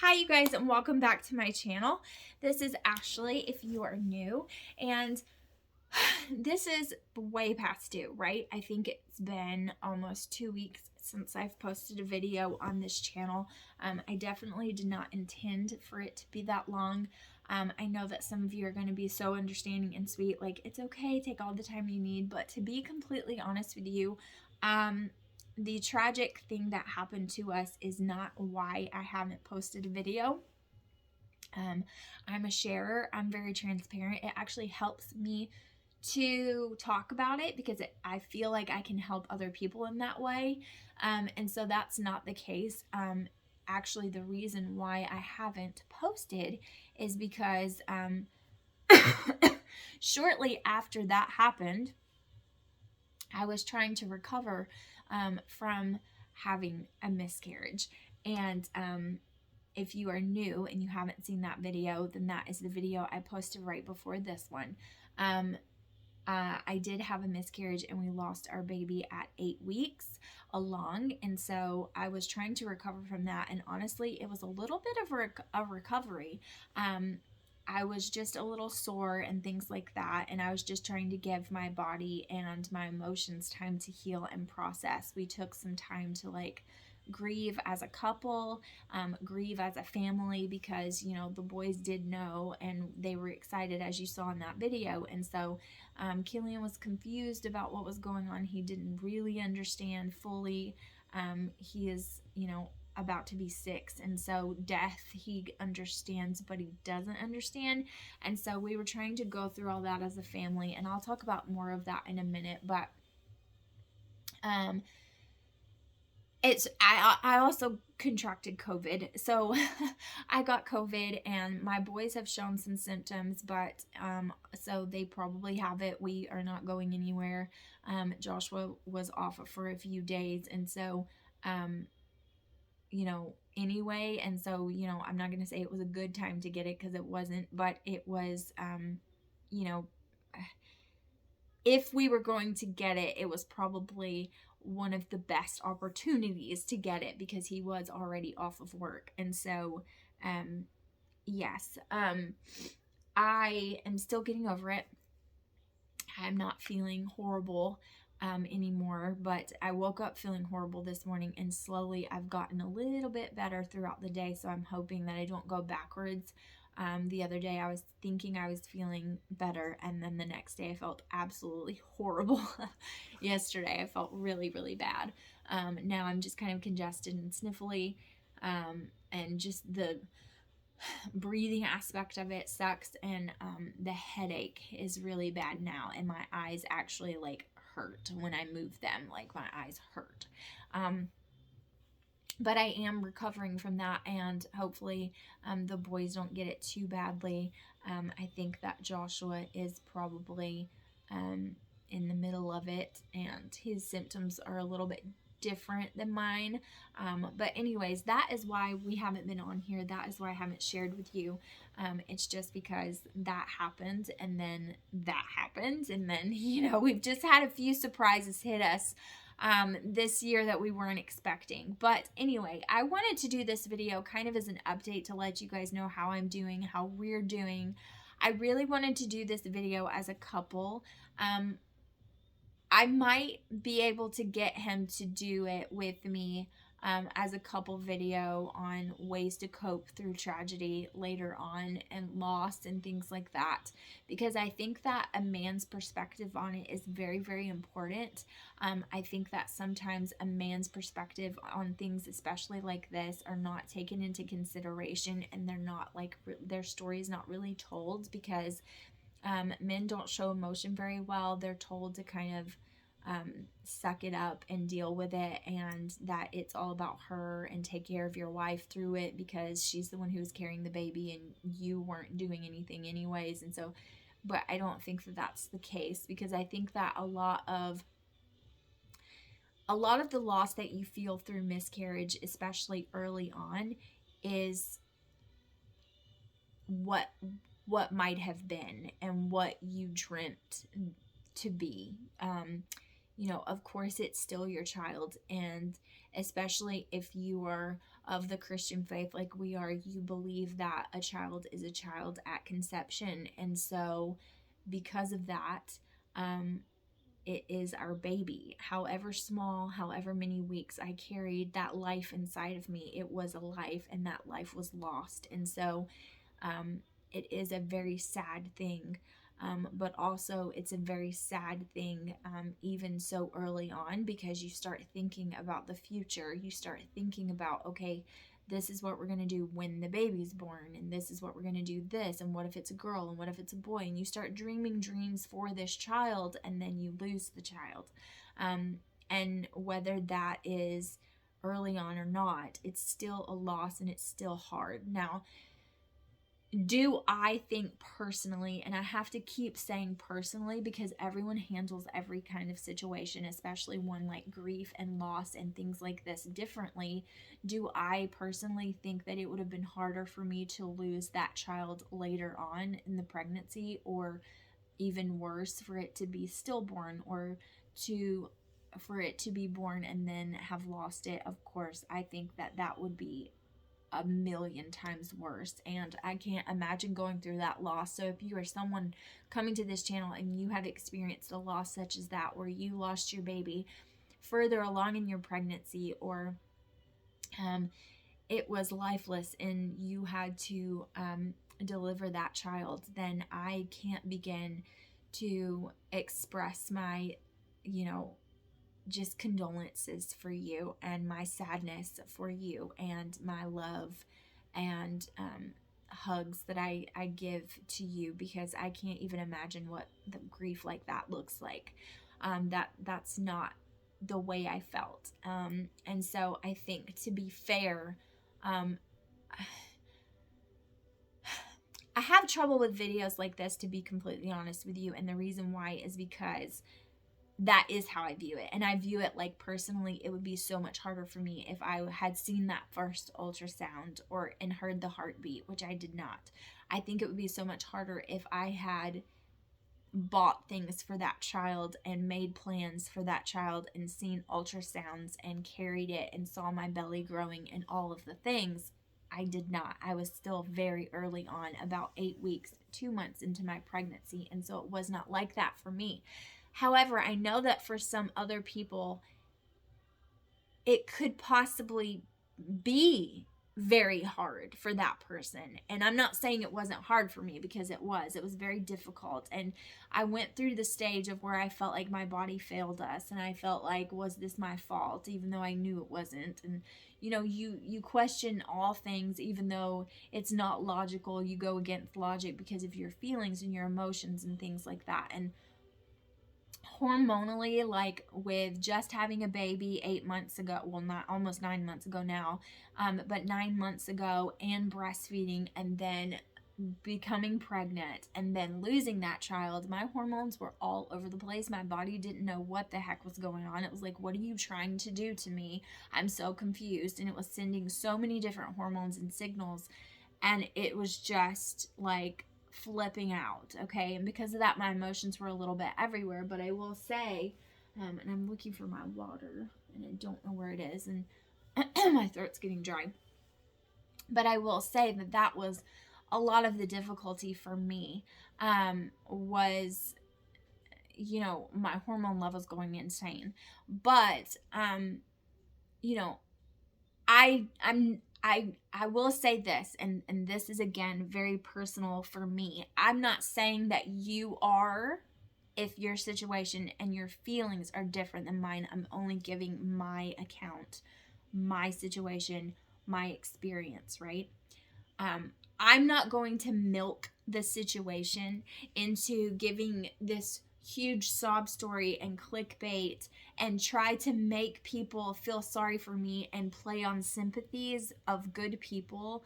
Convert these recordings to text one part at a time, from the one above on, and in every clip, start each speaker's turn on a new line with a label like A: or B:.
A: Hi you guys, and welcome back to my channel. This is Ashley if you are new, and this is way past due, right? I think it's been almost 2 weeks since I've posted a video on this channel. I definitely did not intend for it to be that long. I know that some of you are going to be so understanding and sweet, like, it's okay, take all the time you need, but to be completely honest with you, the tragic thing that happened to us is not why I haven't posted a video. I'm a sharer. I'm very transparent. It actually helps me to talk about it because I feel like I can help other people in that way. And so that's not the case. Actually, the reason why I haven't posted is because shortly after that happened, I was trying to recover from having a miscarriage. And if you are new and you haven't seen that video, then that is the video I posted right before this one. I did have a miscarriage and we lost our baby at 8 weeks along. And so I was trying to recover from that. And honestly, it was a little bit of a recovery. I was just a little sore and things like that. And I was just trying to give my body and my emotions time to heal and process. We took some time to grieve as a couple, grieve as a family, because the boys did know and they were excited, as you saw in that video. And so Killian was confused about what was going on. He didn't really understand fully. He is about to be 6, and so death he understands, but he doesn't understand. And so we were trying to go through all that as a family, and I'll talk about more of that in a minute. But I also contracted COVID. So I got COVID and my boys have shown some symptoms, but so they probably have it. We are not going anywhere. Joshua was off for a few days, and so anyway, and so I'm not going to say it was a good time to get it, because it wasn't, but it was if we were going to get it, it was probably one of the best opportunities to get it, because he was already off of work. And so yes, I am still getting over it. I'm not feeling horrible anymore, but I woke up feeling horrible this morning, and slowly I've gotten a little bit better throughout the day. So I'm hoping that I don't go backwards. The other day I was thinking I was feeling better, and then the next day I felt absolutely horrible. Yesterday I felt really, really bad. Now I'm just kind of congested and sniffly, and just the breathing aspect of it sucks, and the headache is really bad now, and my eyes actually hurt when I move them. Like, my eyes hurt. But I am recovering from that, and hopefully the boys don't get it too badly. I think that Joshua is probably in the middle of it, and his symptoms are a little bit different than mine. But anyways, that is why we haven't been on here. That is why I haven't shared with you. It's just because that happened, and then that happened, and then we've just had a few surprises hit us this year that we weren't expecting. But anyway, I wanted to do this video kind of as an update to let you guys know how I'm doing, how we're doing. I really wanted to do this video as a couple. I might be able to get him to do it with me as a couple video on ways to cope through tragedy later on, and loss and things like that, because I think that a man's perspective on it is very, very important. I think that sometimes a man's perspective on things, especially like this, are not taken into consideration, and they're not their story is not really told, because men don't show emotion very well. They're told to kind of suck it up and deal with it, and that it's all about her, and take care of your wife through it, because she's the one who was carrying the baby and you weren't doing anything anyways. And so, but I don't think that that's the case, because I think that a lot of the loss that you feel through miscarriage, especially early on, is what might have been and what you dreamt to be. of course it's still your child. And especially if you are of the Christian faith like we are, you believe that a child is a child at conception. And so, because of that, um, it is our baby. However small, however many weeks I carried that life inside of me, it was a life, and that life was lost. And so, um, it is a very sad thing. But also, it's a very sad thing, even so early on, because you start thinking about the future. You start thinking about, okay, this is what we're going to do when the baby's born, and this is what we're going to do this, and what if it's a girl, and what if it's a boy, and you start dreaming dreams for this child, and then you lose the child. And whether that is early on or not, it's still a loss, and it's still hard. Now, do I think personally, and I have to keep saying personally because everyone handles every kind of situation, especially one like grief and loss and things like this, differently. Do I personally think that it would have been harder for me to lose that child later on in the pregnancy, or even worse, for it to be stillborn, or for it to be born and then have lost it? Of course, I think that that would be a million times worse, and I can't imagine going through that loss. So if you are someone coming to this channel and you have experienced a loss such as that, where you lost your baby further along in your pregnancy, or it was lifeless and you had to deliver that child, then I can't begin to express my, you know, just condolences for you, and my sadness for you, and my love and hugs that I give to you, because I can't even imagine what the grief like that looks like. That's not the way I felt. And so I think, to be fair, um, I have trouble with videos like this, to be completely honest with you. And the reason why is because that is how I view it. And I view it like, personally, it would be so much harder for me if I had seen that first ultrasound and heard the heartbeat, which I did not. I think it would be so much harder if I had bought things for that child and made plans for that child and seen ultrasounds and carried it and saw my belly growing and all of the things. I did not. I was still very early on, about 8 weeks, 2 months into my pregnancy. And so it was not like that for me. However, I know that for some other people, it could possibly be very hard for that person. And I'm not saying it wasn't hard for me, because it was. It was very difficult. And I went through the stage of where I felt like my body failed us. And I felt like, was this my fault? Even though I knew it wasn't. And, you question all things, even though it's not logical. You go against logic because of your feelings and your emotions and things like that. And hormonally, like with just having a baby 8 months ago, well, not almost 9 months ago now, but 9 months ago, and breastfeeding, and then becoming pregnant, and then losing that child, my hormones were all over the place. My body didn't know what the heck was going on. It was like, what are you trying to do to me? I'm so confused. And it was sending so many different hormones and signals, and it was just like flipping out. Okay, and because of that, my emotions were a little bit everywhere. But I will say, and I'm looking for my water and I don't know where it is, and my throat's getting dry, but I will say that that was a lot of the difficulty for me, was, my hormone levels going insane. But you know I will say this, and this is, again, very personal for me. I'm not saying that you are, if your situation and your feelings are different than mine. I'm only giving my account, my situation, my experience, right? I'm not going to milk the situation into giving this huge sob story and clickbait and try to make people feel sorry for me and play on sympathies of good people.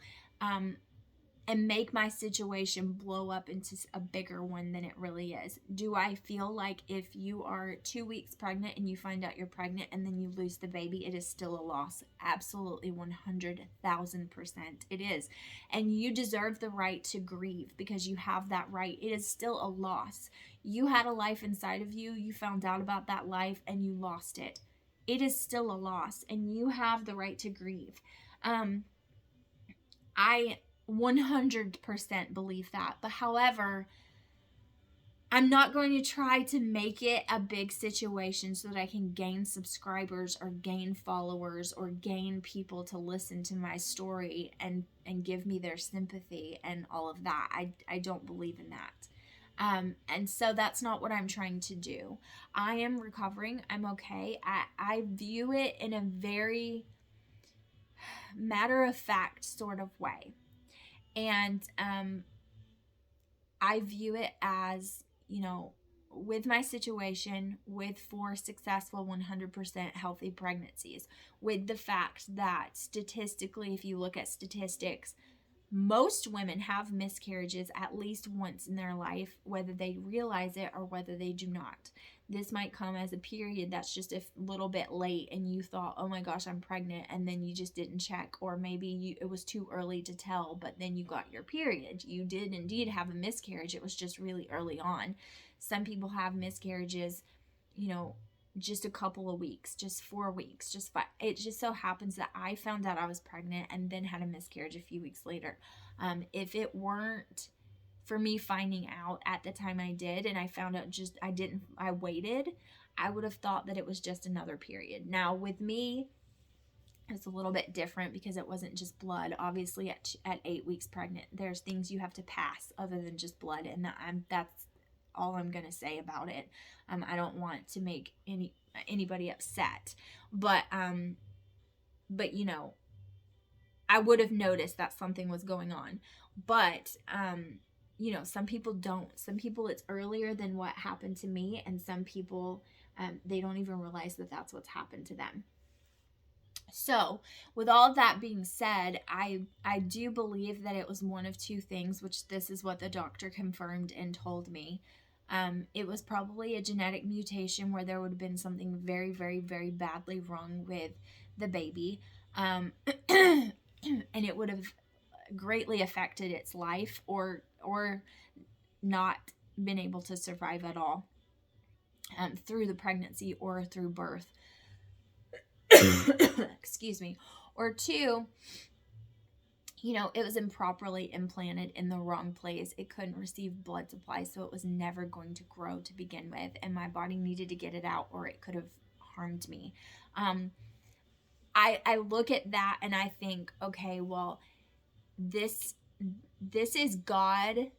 A: and make my situation blow up into a bigger one than it really is. Do I feel like if you are 2 weeks pregnant and you find out you're pregnant and then you lose the baby, it is still a loss? Absolutely, 100,000% it is. And you deserve the right to grieve because you have that right. It is still a loss. You had a life inside of you, you found out about that life, and you lost it. It is still a loss, and you have the right to grieve. I 100% believe that. But however, I'm not going to try to make it a big situation so that I can gain subscribers or gain followers or gain people to listen to my story and give me their sympathy and all of that. I don't believe in that. And so that's not what I'm trying to do. I am recovering. I'm okay. I view it in a very matter-of-fact sort of way. And I view it as, with my situation, with 4 successful 100% healthy pregnancies, with the fact that statistically, if you look at statistics, most women have miscarriages at least once in their life, whether they realize it or whether they do not. This might come as a period that's just a little bit late and you thought, oh my gosh, I'm pregnant, and then you just didn't check, or maybe it was too early to tell, but then you got your period. You did indeed have a miscarriage. It was just really early on. Some people have miscarriages, just a couple of weeks, just 4 weeks, just 5. It just so happens that I found out I was pregnant and then had a miscarriage a few weeks later. If it weren't for me finding out at the time I did, and I found out I waited, I would have thought that it was just another period. Now with me, it's a little bit different because it wasn't just blood. Obviously at 8 weeks pregnant, there's things you have to pass other than just blood, and that's all I'm gonna say about it. I don't want to make anybody upset, but I would have noticed that something was going on. But some people don't. Some people it's earlier than what happened to me, and some people they don't even realize that that's what's happened to them. So, with all of that being said, I do believe that it was one of 2 things, which this is what the doctor confirmed and told me. It was probably a genetic mutation where there would have been something very, very, very badly wrong with the baby. And it would have greatly affected its life or not been able to survive at all through the pregnancy or through birth. Excuse me. Or 2, it was improperly implanted in the wrong place. It couldn't receive blood supply, so it was never going to grow to begin with, and my body needed to get it out or it could have harmed me. I look at that and I think, okay, well, this is God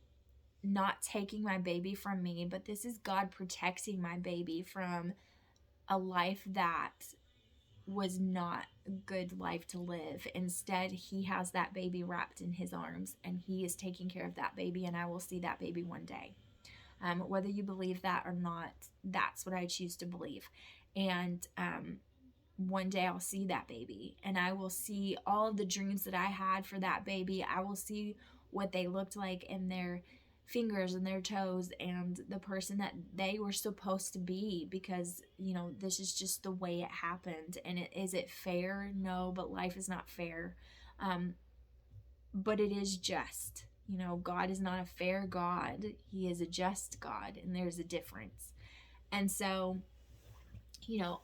A: not taking my baby from me, but this is God protecting my baby from a life that was not a good life to live. Instead, he has that baby wrapped in his arms, and he is taking care of that baby, and I will see that baby one day. Whether you believe that or not, that's what I choose to believe. And one day I'll see that baby, and I will see all of the dreams that I had for that baby. I will see what they looked like in their fingers and their toes and the person that they were supposed to be, because this is just the way it happened. And is it fair? No, but life is not fair. But it is just. God is not a fair God. He is a just God, and there's a difference. And so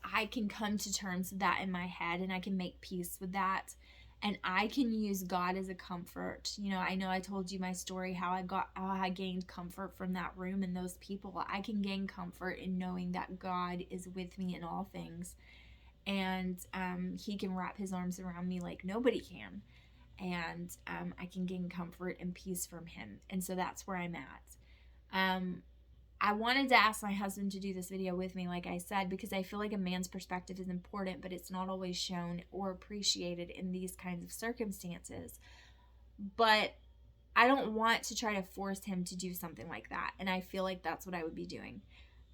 A: I can come to terms with that in my head, and I can make peace with that. And I can use God as a comfort. I know I told you my story, how I gained comfort from that room and those people. I can gain comfort in knowing that God is with me in all things. And he can wrap his arms around me like nobody can. And I can gain comfort and peace from him. And so that's where I'm at. I wanted to ask my husband to do this video with me, like I said, because I feel like a man's perspective is important, but it's not always shown or appreciated in these kinds of circumstances. But I don't want to try to force him to do something like that, and I feel like that's what I would be doing.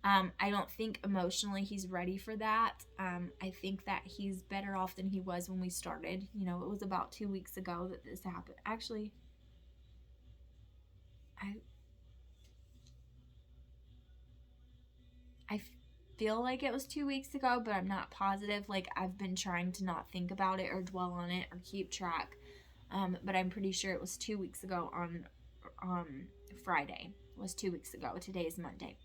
A: I don't think emotionally he's ready for that. I think that he's better off than he was when we started. It was about 2 weeks ago that this happened. Actually, I I feel like it was 2 weeks ago, but I'm not positive. Like, I've been trying to not think about it or dwell on it or keep track. But I'm pretty sure it was 2 weeks ago on Friday. It was 2 weeks ago. Today is Monday.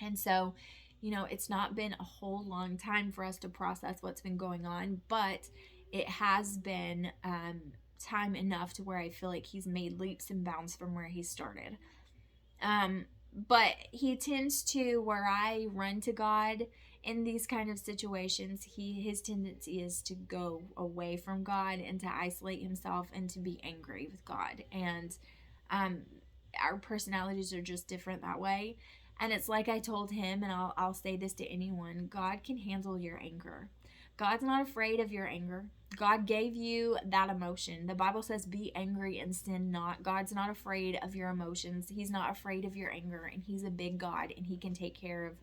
A: And so, it's not been a whole long time for us to process what's been going on, but it has been time enough to where I feel like he's made leaps and bounds from where he started. But he tends to, where I run to God in these kind of situations, his tendency is to go away from God and to isolate himself and to be angry with God. And our personalities are just different that way. And it's like I told him, and I'll say this to anyone: God can handle your anger. God's not afraid of your anger. God gave you that emotion. The Bible says, be angry and sin not. God's not afraid of your emotions. He's not afraid of your anger, and he's a big God, and he can take care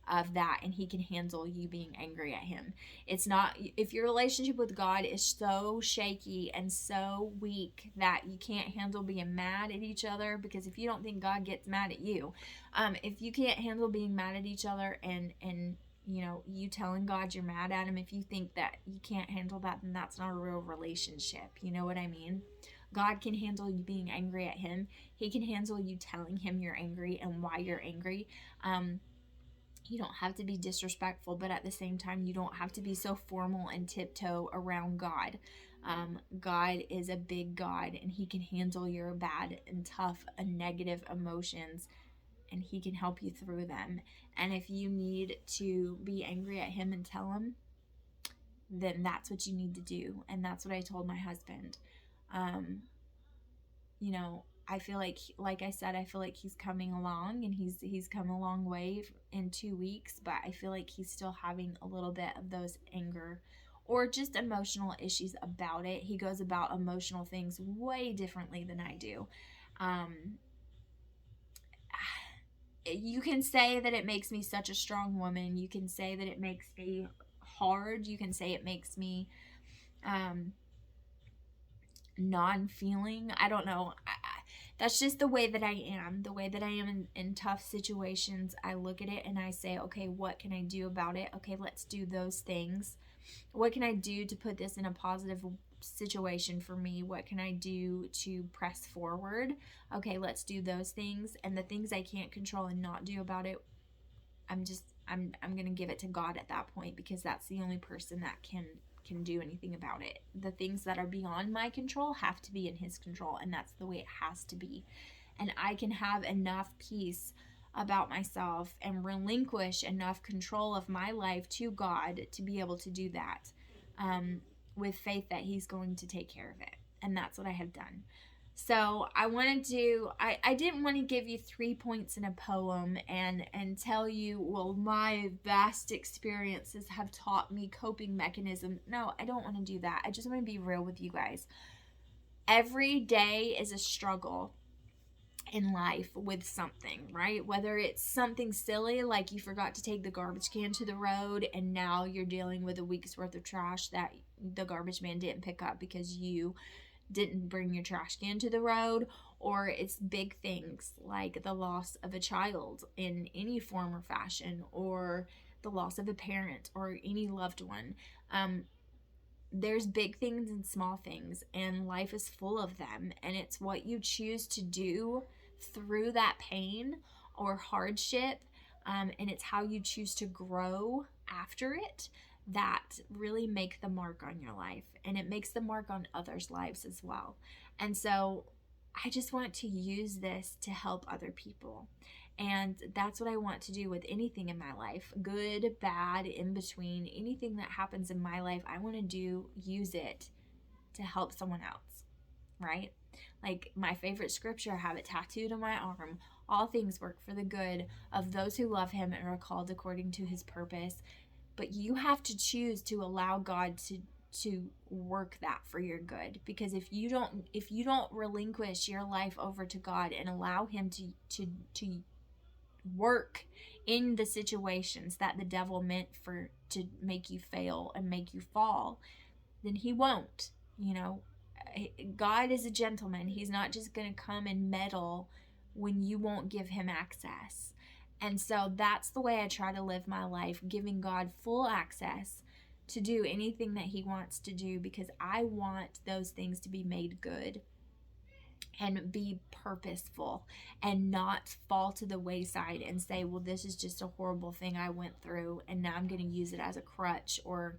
A: of that, and he can handle you being angry at him. It's not, if your relationship with God is so shaky and so weak that you can't handle being mad at each other, because if you don't think God gets mad at you, if you can't handle being mad at each other and you telling God you're mad at him, if you think that you can't handle that, then that's not a real relationship. You know what I mean? God can handle you being angry at him. He can handle you telling him you're angry and why you're angry. You don't have to be disrespectful, but at the same time, you don't have to be so formal and tiptoe around God. God is a big God, and he can handle your bad and tough and negative emotions, and he can help you through them. And if you need to be angry at him and tell him, then that's what you need to do. And that's what I told my husband. I feel like I said, I feel like he's coming along, and he's come a long way in 2 weeks, but I feel like he's still having a little bit of those anger or just emotional issues about it. He goes about emotional things way differently than I do. You can say that it makes me such a strong woman. You can say that it makes me hard. You can say it makes me non-feeling. I don't know. That's just the way that I am. The way that I am in tough situations, I look at it and I say, okay, what can I do about it? Okay, let's do those things. What can I do to put this in a positive situation for me? What can I do to press forward? Okay, let's do those things. And the things I can't control and not do about it, I'm going to give it to God at that point, because that's the only person that can do anything about it. The things that are beyond my control have to be in his control, and that's the way it has to be. And I can have enough peace about myself and relinquish enough control of my life to God to be able to do that, with faith that he's going to take care of it. And that's what I have done. So I didn't want to give you 3 points in a poem and tell you, well, my vast experiences have taught me coping mechanism. No, I don't want to do that. I just want to be real with you guys. Every day is a struggle in life with something, right? Whether it's something silly like you forgot to take the garbage can to the road and now you're dealing with a week's worth of trash that the garbage man didn't pick up because you didn't bring your trash can to the road, or it's big things like the loss of a child in any form or fashion, or the loss of a parent or any loved one. There's big things and small things, and life is full of them, and it's what you choose to do through that pain or hardship, and it's how you choose to grow after it that really make the mark on your life, and it makes the mark on others' lives as well. And so I just want to use this to help other people. And that's what I want to do with anything in my life, good, bad, in between, anything that happens in my life. I want to use it to help someone else, right? Like my favorite scripture, I have it tattooed on my arm. All things work for the good of those who love him and are called according to his purpose. But you have to choose to allow God to work that for your good, because if you don't relinquish your life over to God and allow him to work in the situations that the devil meant to make you fail and make you fall, then he won't. God is a gentleman. He's not just going to come and meddle when you won't give him access. And so that's the way I try to live my life, giving God full access to do anything that he wants to do, because I want those things to be made good and be purposeful and not fall to the wayside and say, well, this is just a horrible thing I went through and now I'm going to use it as a crutch or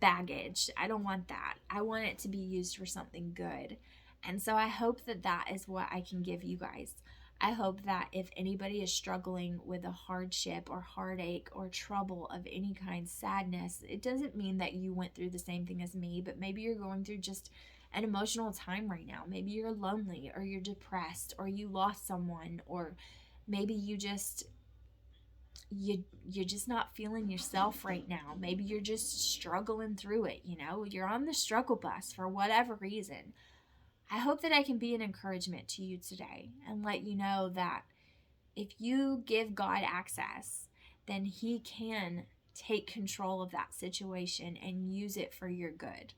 A: baggage. I don't want that. I want it to be used for something good. And so I hope that that is what I can give you guys. I hope that if anybody is struggling with a hardship or heartache or trouble of any kind, sadness, it doesn't mean that you went through the same thing as me, but maybe you're going through just an emotional time right now. Maybe you're lonely, or you're depressed, or you lost someone, or maybe you're just not feeling yourself right now. Maybe you're just struggling through it, you're on the struggle bus for whatever reason. I hope that I can be an encouragement to you today and let you know that if you give God access, then he can take control of that situation and use it for your good.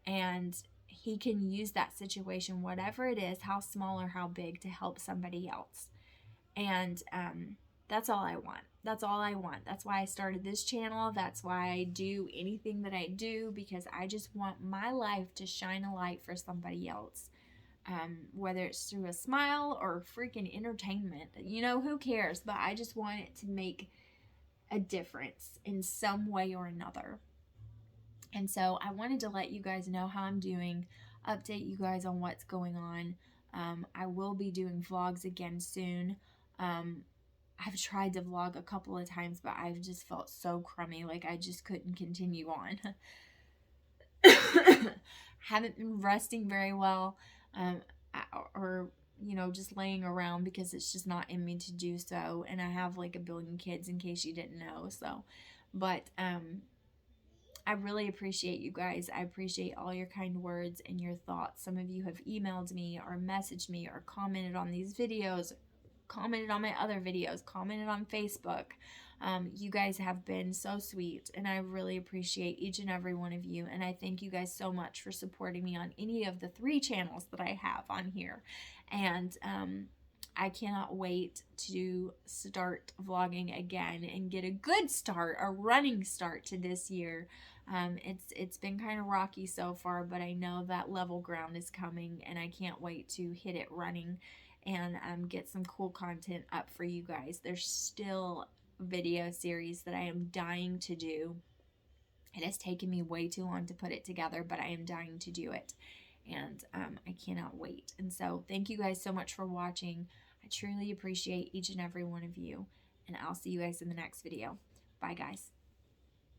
A: And he can use that situation, whatever it is, how small or how big, to help somebody else. And that's all I want. That's all I want. That's why I started this channel. That's why I do anything that I do, because I just want my life to shine a light for somebody else. Whether it's through a smile or freaking entertainment, who cares? But I just want it to make a difference in some way or another. And so I wanted to let you guys know how I'm doing, update you guys on what's going on. I will be doing vlogs again soon. I've tried to vlog a couple of times, but I've just felt so crummy, like I just couldn't continue on. Haven't been resting very well, or just laying around, because it's just not in me to do so. And I have like a billion kids, in case you didn't know. So, but I really appreciate you guys. I appreciate all your kind words and your thoughts. Some of you have emailed me or messaged me or commented on these videos, commented on my other videos, commented on Facebook. You guys have been so sweet, and I really appreciate each and every one of you. And I thank you guys so much for supporting me on any of the 3 channels that I have on here. And I cannot wait to start vlogging again and get a good start, a running start to this year. It's been kind of rocky so far, but I know that level ground is coming, and I can't wait to hit it running and get some cool content up for you guys. There's still video series that I am dying to do. It has taken me way too long to put it together, but I am dying to do it, and I cannot wait. And so thank you guys so much for watching. I truly appreciate each and every one of you, and I'll see you guys in the next video. Bye, guys.